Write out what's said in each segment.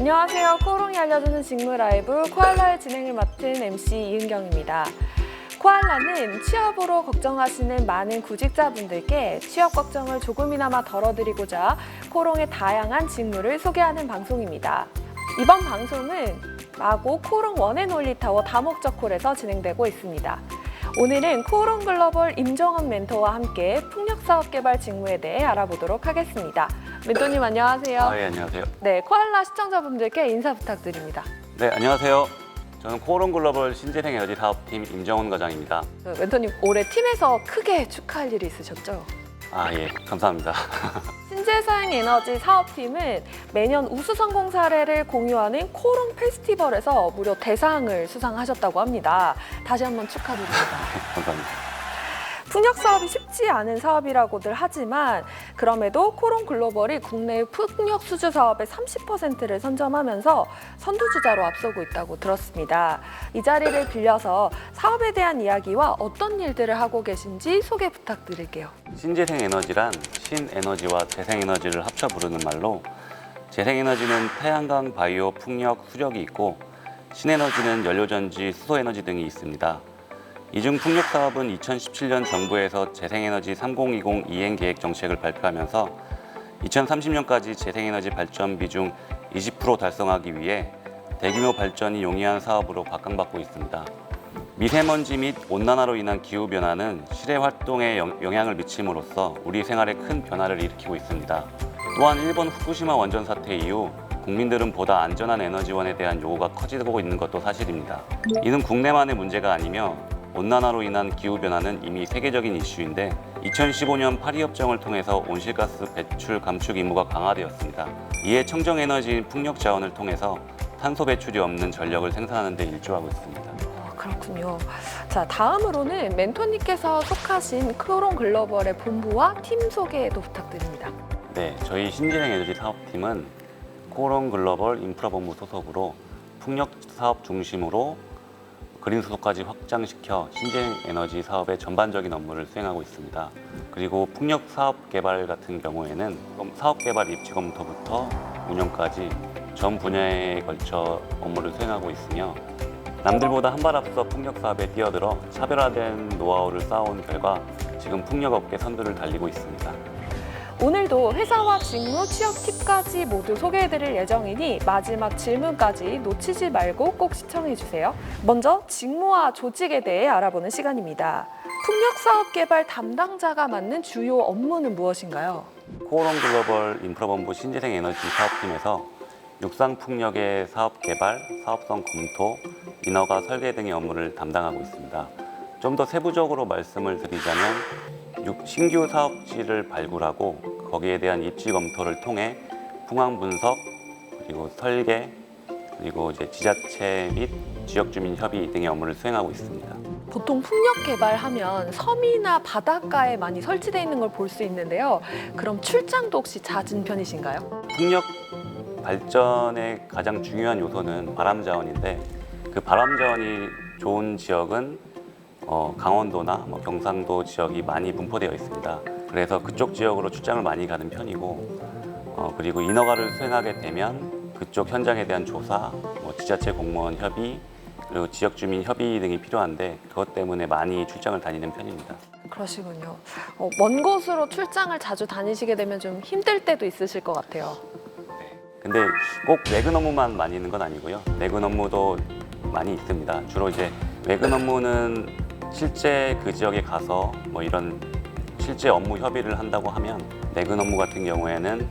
안녕하세요. 코오롱이 알려주는 직무 라이브 코알라의 진행을 맡은 MC 이은경입니다. 코알라는 취업으로 걱정하시는 많은 구직자분들께 취업 걱정을 조금이나마 덜어드리고자 코오롱의 다양한 직무를 소개하는 방송입니다. 이번 방송은 마고 코오롱 원앤올리타워 다목적홀에서 진행되고 있습니다. 오늘은 코오롱 글로벌 임정원 멘토와 함께 풍력사업 개발 직무에 대해 알아보도록 하겠습니다. 멘토님 안녕하세요. 네, 안녕하세요. 네, 코알라 시청자분들께 인사 부탁드립니다. 네, 안녕하세요. 저는 코오롱 글로벌 신재생 에너지 사업팀 임정원 과장입니다. 멘토님 올해 팀에서 크게 축하할 일이 있으셨죠? 예, 감사합니다. 신재생 에너지 사업팀은 매년 우수 성공 사례를 공유하는 코오롱 페스티벌에서 무려 대상을 수상하셨다고 합니다. 다시 한번 축하드립니다. 감사합니다. 풍력 사업이 쉽지 않은 사업이라고들 하지만 그럼에도 코오롱 글로벌이 국내 풍력 수주 사업의 30%를 선점하면서 선두주자로 앞서고 있다고 들었습니다. 이 자리를 빌려서 사업에 대한 이야기와 어떤 일들을 하고 계신지 소개 부탁드릴게요. 신재생 에너지란 신에너지와 재생에너지를 합쳐 부르는 말로 재생에너지는 태양광, 바이오, 풍력, 수력이 있고 신에너지는 연료전지, 수소에너지 등이 있습니다. 이중 풍력 사업은 2017년 정부에서 재생에너지 3020 이행 계획 정책을 발표하면서 2030년까지 재생에너지 발전 비중 20% 달성하기 위해 대규모 발전이 용이한 사업으로 각광받고 있습니다. 미세먼지 및 온난화로 인한 기후변화는 실외 활동에 영향을 미침으로써 우리 생활에 큰 변화를 일으키고 있습니다. 또한 일본 후쿠시마 원전 사태 이후 국민들은 보다 안전한 에너지원에 대한 요구가 커지고 있는 것도 사실입니다. 이는 국내만의 문제가 아니며 온난화로 인한 기후변화는 이미 세계적인 이슈인데 2015년 파리협정을 통해서 온실가스 배출 감축 의무가 강화되었습니다. 이에 청정에너지인 풍력 자원을 통해서 탄소 배출이 없는 전력을 생산하는 데 일조하고 있습니다. 그렇군요. 자, 다음으로는 멘토님께서 속하신 코오롱 글로벌의 본부와 팀 소개도 부탁드립니다. 네, 저희 신재생 에너지 사업팀은 코오롱 글로벌 인프라본부 소속으로 풍력 사업 중심으로 그린 수소까지 확장시켜 신재생 에너지 사업의 전반적인 업무를 수행하고 있습니다. 그리고 풍력 사업 개발 같은 경우에는 사업 개발 입지 검토부터 운영까지 전 분야에 걸쳐 업무를 수행하고 있으며 남들보다 한 발 앞서 풍력 사업에 뛰어들어 차별화된 노하우를 쌓아온 결과 지금 풍력 업계 선두를 달리고 있습니다. 오늘도 회사와 직무, 취업 팁까지 모두 소개해드릴 예정이니 마지막 질문까지 놓치지 말고 꼭 시청해주세요. 먼저 직무와 조직에 대해 알아보는 시간입니다. 풍력사업 개발 담당자가 맡는 주요 업무는 무엇인가요? 코오롱 글로벌 인프라본부 신재생 에너지 사업팀에서 육상 풍력의 사업 개발, 사업성 검토, 인허가 설계 등의 업무를 담당하고 있습니다. 좀 더 세부적으로 말씀을 드리자면 신규 사업지를 발굴하고 거기에 대한 입지 검토를 통해 풍황 분석, 그리고 설계, 그리고 이제 지자체 및 지역 주민 협의 등의 업무를 수행하고 있습니다. 보통 풍력 개발하면 섬이나 바닷가에 많이 설치되어 있는 걸 볼 수 있는데요. 그럼 출장도 혹시 잦은 편이신가요? 풍력 발전의 가장 중요한 요소는 바람 자원인데 그 바람 자원이 좋은 지역은 강원도나 경상도 지역이 많이 분포되어 있습니다. 그래서 그쪽 지역으로 출장을 많이 가는 편이고 그리고 인허가를 수행하게 되면 그쪽 현장에 대한 조사, 지자체 공무원 협의, 그리고 지역 주민 협의 등이 필요한데 그것 때문에 많이 출장을 다니는 편입니다. 그러시군요. 먼 곳으로 출장을 자주 다니시게 되면 좀 힘들 때도 있으실 것 같아요. 근데 꼭 외근 업무만 많이 있는 건 아니고요. 내근 업무도 많이 있습니다. 주로 이제 외근 업무는 실제 그 지역에 가서 이런 실제 업무 협의를 한다고 하면 내근 업무 같은 경우에는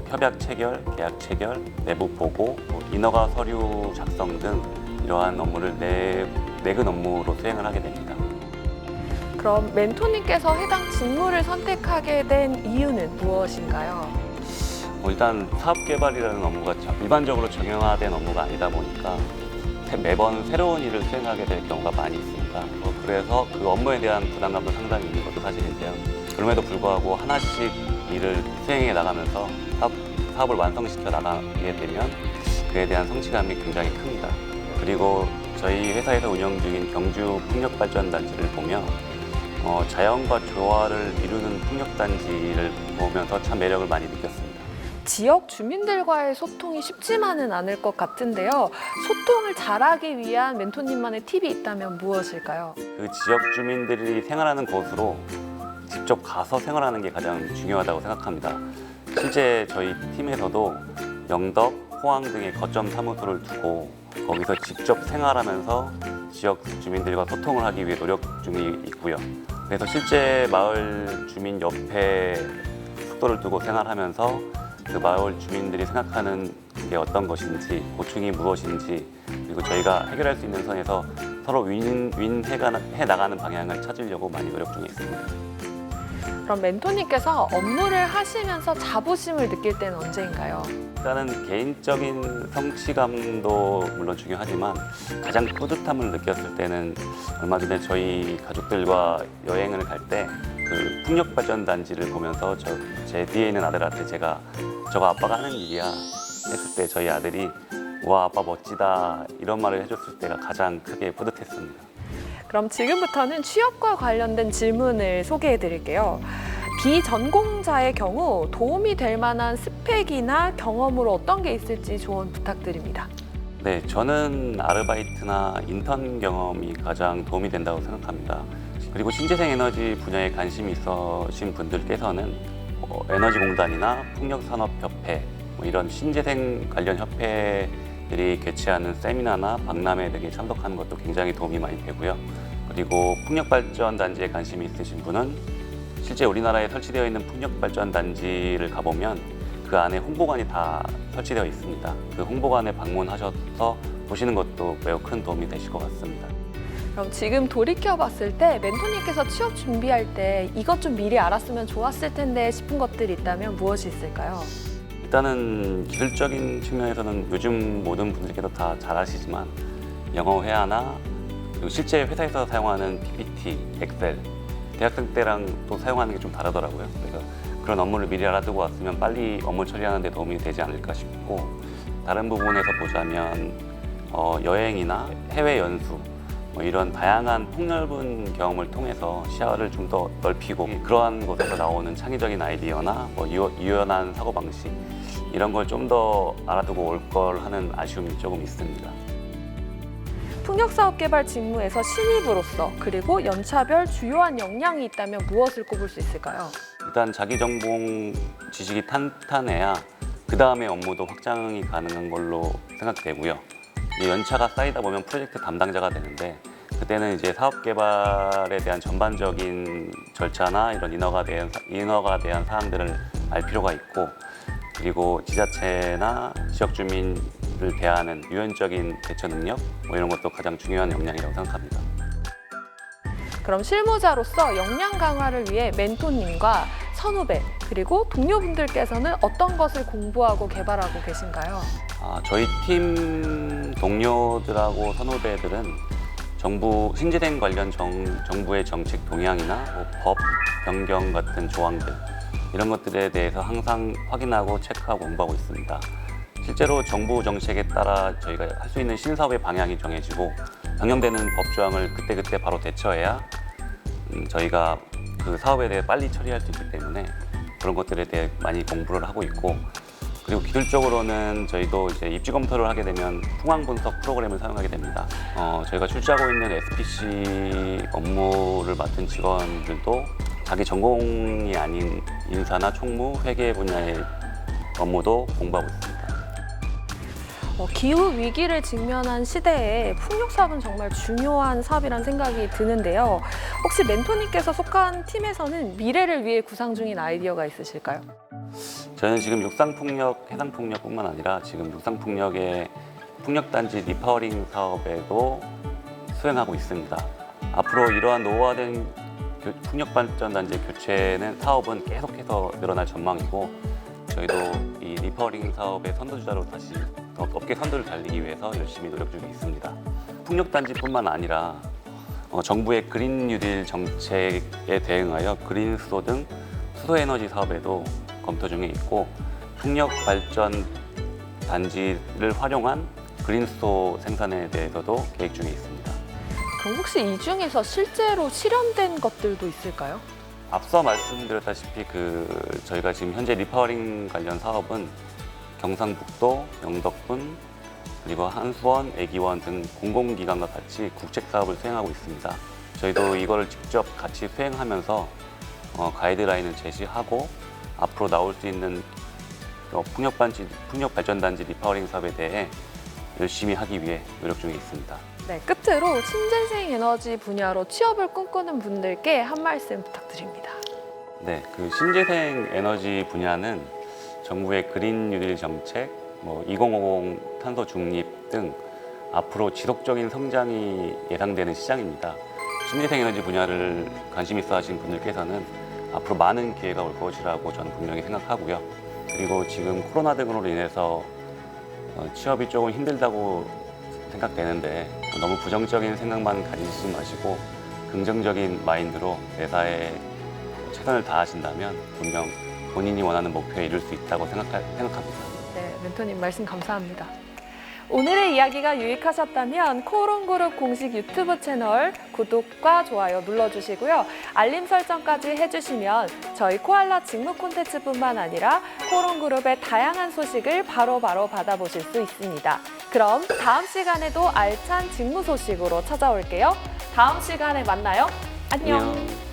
협약 체결, 계약 체결, 내부 보고, 인허가 서류 작성 등 이러한 업무를 내근 업무로 수행을 하게 됩니다. 그럼 멘토님께서 해당 직무를 선택하게 된 이유는 무엇인가요? 일단 사업 개발이라는 업무가 일반적으로 정형화된 업무가 아니다 보니까 매번 새로운 일을 수행하게 될 경우가 많이 있습니다. 그래서 그 업무에 대한 부담감도 상당히 있는 것도 사실인데요. 그럼에도 불구하고 하나씩 일을 수행해 나가면서 사업을 완성시켜 나가게 되면 그에 대한 성취감이 굉장히 큽니다. 그리고 저희 회사에서 운영 중인 경주 풍력발전단지를 보며 자연과 조화를 이루는 풍력단지를 보면서 참 매력을 많이 느꼈습니다. 지역 주민들과의 소통이 쉽지만은 않을 것 같은데요. 소통을 잘하기 위한 멘토님만의 팁이 있다면 무엇일까요? 그 지역 주민들이 생활하는 곳으로 직접 가서 생활하는 게 가장 중요하다고 생각합니다. 실제 저희 팀에서도 영덕, 포항 등의 거점 사무소를 두고 거기서 직접 생활하면서 지역 주민들과 소통을 하기 위해 노력 중에 있고요. 그래서 실제 마을 주민 옆에 숙소를 두고 생활하면서 그 마을 주민들이 생각하는 게 어떤 것인지, 고충이 무엇인지, 그리고 저희가 해결할 수 있는 선에서 서로 윈윈해 나가는 방향을 찾으려고 많이 노력 중에 있습니다. 그럼 멘토님께서 업무를 하시면서 자부심을 느낄 때는 언제인가요? 일단은 개인적인 성취감도 물론 중요하지만 가장 뿌듯함을 느꼈을 때는 얼마 전에 저희 가족들과 여행을 갈 때 그 풍력발전단지를 보면서 제 뒤에 있는 아들한테 제가 저거 아빠가 하는 일이야 했을 때 저희 아들이 와 아빠 멋지다 이런 말을 해줬을 때가 가장 크게 뿌듯했습니다. 그럼 지금부터는 취업과 관련된 질문을 소개해 드릴게요. 비전공자의 경우 도움이 될 만한 스펙이나 경험으로 어떤 게 있을지 조언 부탁드립니다. 네, 저는 아르바이트나 인턴 경험이 가장 도움이 된다고 생각합니다. 그리고 신재생 에너지 분야에 관심이 있으신 분들께서는 에너지공단이나 풍력산업협회 이런 신재생 관련 협회들이 개최하는 세미나나 박람회 등에 참석하는 것도 굉장히 도움이 많이 되고요. 그리고 풍력발전단지에 관심이 있으신 분은 실제 우리나라에 설치되어 있는 풍력발전단지를 가보면 그 안에 홍보관이 다 설치되어 있습니다. 그 홍보관에 방문하셔서 보시는 것도 매우 큰 도움이 되실 것 같습니다. 그럼 지금 돌이켜 봤을 때 멘토님께서 취업 준비할 때 이것 좀 미리 알았으면 좋았을 텐데 싶은 것들이 있다면 무엇이 있을까요? 일단은 기술적인 측면에서는 요즘 모든 분들께서 다 잘 아시지만 영어 회화나 그리고 실제 회사에서 사용하는 PPT, 엑셀 대학생 때랑 또 사용하는 게 좀 다르더라고요. 그래서 그런 업무를 미리 알아두고 왔으면 빨리 업무 처리하는 데 도움이 되지 않을까 싶고 다른 부분에서 보자면 여행이나 해외 연수 이런 다양한 폭넓은 경험을 통해서 시야를 좀 더 넓히고 그러한 곳에서 나오는 창의적인 아이디어나 유연한 사고방식 이런 걸 좀 더 알아두고 올 걸 하는 아쉬움이 조금 있습니다. 풍력사업개발 직무에서 신입으로서 그리고 연차별 주요한 역량이 있다면 무엇을 꼽을 수 있을까요? 일단 자기 전공 지식이 탄탄해야 그 다음에 업무도 확장이 가능한 걸로 생각되고요. 이 연차가 쌓이다 보면 프로젝트 담당자가 되는데 그때는 이제 사업 개발에 대한 전반적인 절차나 이런 인허가 대한 사항들을 알 필요가 있고 그리고 지자체나 지역 주민을 대하는 유연적인 대처 능력 이런 것도 가장 중요한 역량이라고 생각합니다. 그럼 실무자로서 역량 강화를 위해 멘토님과 선후배 그리고 동료분들께서는 어떤 것을 공부하고 개발하고 계신가요? 저희 팀 동료들하고 선후배들은 신재생 관련 정부의 정책 동향이나 법 변경 같은 조항들 이런 것들에 대해서 항상 확인하고 체크하고 공부하고 있습니다. 실제로 정부 정책에 따라 저희가 할 수 있는 신사업의 방향이 정해지고 변경되는 법 조항을 그때그때 바로 대처해야 저희가 그 사업에 대해 빨리 처리할 수 있기 때문에 그런 것들에 대해 많이 공부를 하고 있고 그리고 기술적으로는 저희도 이제 입지 검토를 하게 되면 풍황 분석 프로그램을 사용하게 됩니다. 저희가 출제하고 있는 SPC 업무를 맡은 직원들도 자기 전공이 아닌 인사나 총무, 회계 분야의 업무도 공부하고 있습니다. 기후 위기를 직면한 시대에 풍력 사업은 정말 중요한 사업이라는 생각이 드는데요. 혹시 멘토님께서 속한 팀에서는 미래를 위해 구상 중인 아이디어가 있으실까요? 저는 지금 육상풍력, 해상풍력뿐만 아니라 지금 육상풍력의 풍력단지 리파워링 사업에도 수행하고 있습니다. 앞으로 이러한 노후화된 풍력발전단지 교체는 사업은 계속해서 늘어날 전망이고 저희도 이 리파워링 사업의 선두주자로 다시 더 업계 선두를 달리기 위해서 열심히 노력 중에 있습니다. 풍력단지뿐만 아니라 정부의 그린 뉴딜 정책에 대응하여 그린 수소 등 수소 에너지 사업에도 검토 중에 있고 풍력 발전 단지를 활용한 그린 수소 생산에 대해서도 계획 중에 있습니다. 그럼 혹시 이 중에서 실제로 실현된 것들도 있을까요? 앞서 말씀드렸다시피 저희가 지금 현재 리파워링 관련 사업은 경상북도, 영덕군, 그리고 한수원, 애기원 등 공공기관과 같이 국책 사업을 수행하고 있습니다. 저희도 이거를 직접 같이 수행하면서 가이드라인을 제시하고 앞으로 나올 수 있는 풍력발전단지 리파워링 사업에 대해 열심히 하기 위해 노력 중에 있습니다. 네, 끝으로 신재생 에너지 분야로 취업을 꿈꾸는 분들께 한 말씀 부탁드립니다. 네, 신재생 에너지 분야는 정부의 그린 뉴딜 정책, 2050 탄소 중립 등 앞으로 지속적인 성장이 예상되는 시장입니다. 신재생 에너지 분야를 관심 있어 하신 분들께서는 앞으로 많은 기회가 올 것이라고 저는 분명히 생각하고요. 그리고 지금 코로나 등으로 인해서 취업이 조금 힘들다고 생각되는데 너무 부정적인 생각만 가지지 마시고 긍정적인 마인드로 매사에 최선을 다하신다면 분명 본인이 원하는 목표에 이룰 수 있다고 생각합니다. 네, 멘토님 말씀 감사합니다. 오늘의 이야기가 유익하셨다면 코오롱그룹 공식 유튜브 채널 구독과 좋아요 눌러주시고요. 알림 설정까지 해주시면 저희 코알라 직무 콘텐츠뿐만 아니라 코오롱그룹의 다양한 소식을 바로바로 받아보실 수 있습니다. 그럼 다음 시간에도 알찬 직무 소식으로 찾아올게요. 다음 시간에 만나요. 안녕.